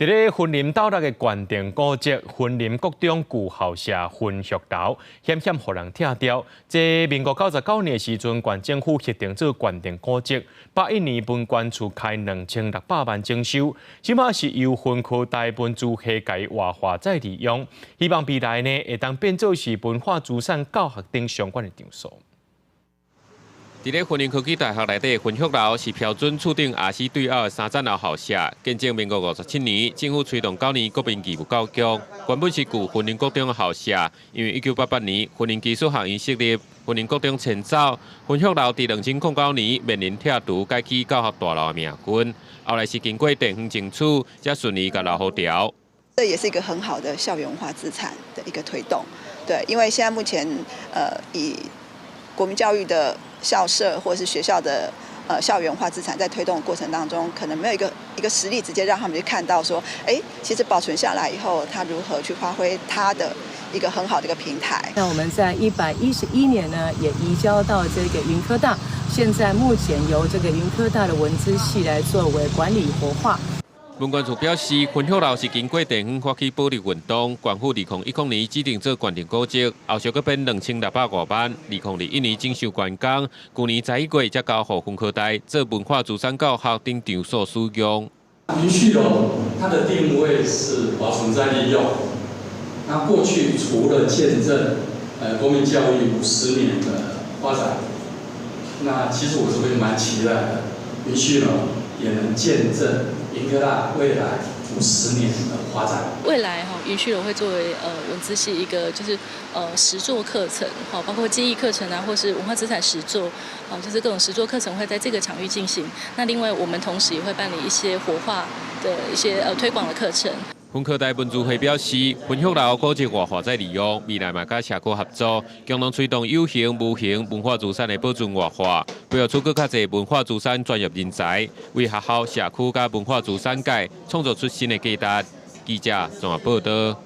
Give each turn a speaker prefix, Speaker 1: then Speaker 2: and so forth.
Speaker 1: 伫咧云林斗六的关电古迹云林国中旧校舍分学楼，险险互人拆掉。这民国99年的时阵，县政府核定做关电古迹，81年文管处开2600万征收，即马是由分科大文资系改活化再利用，希望未来呢会当变做是文化资产教学等相关的场所。
Speaker 2: 伫咧云林科技大学内底的分学楼是标准厝顶亚西对后的3层楼校舍，建成民国57年，政府推动9年国民义务教育。原本是旧云林国中的校舍，因为1988年云林技术学院设立，云林国中迁走，分学楼伫2009年面临拆除改起教学大楼的命运。后来是经过地方争取，才顺利甲留好调。
Speaker 3: 这也是一个很好的校园文化资产的一个推动。对，因为现在目前以国民教育的 校舍或是学校的校园化资产在推动的过程当中，可能没有一个实例直接让他们去看到说，其实保存下来以后，它如何去发挥它的一个很好的一个平台。
Speaker 4: 那我们在111年呢，也移交到这个云科大，现在目前由这个云科大的文资系来作为管理活化。
Speaker 2: 文管处表示，分学楼是经过地方发起保育运动，县府2010年指定做关电古迹，后续搁变2600多万，2021年征收完工，去年11月才交予分科大做文化资产教学等场所使用。
Speaker 5: 云旭楼它的定位是保存再利用，那过去除了见证国民教育50年的发展，那其实我这边蛮期待的，云旭楼也能见证 云科大未来50年的发展。
Speaker 6: 未来云旭楼会作为文资系一个就是实作课程，包括记忆课程啊，或是文化资产实作，就是各种实作课程会在这个场域进行。那另外我们同时也会办理一些活化的一些推广的课程。
Speaker 2: 分科大文资会表示，分学楼古迹活化再利用，未来嘛甲社区合作，共同推动有形、无形文化资产的保存活化，培育出更较侪文化资产专业人才，为学校、社区甲文化资产界创造出新的价值。记者综合报道。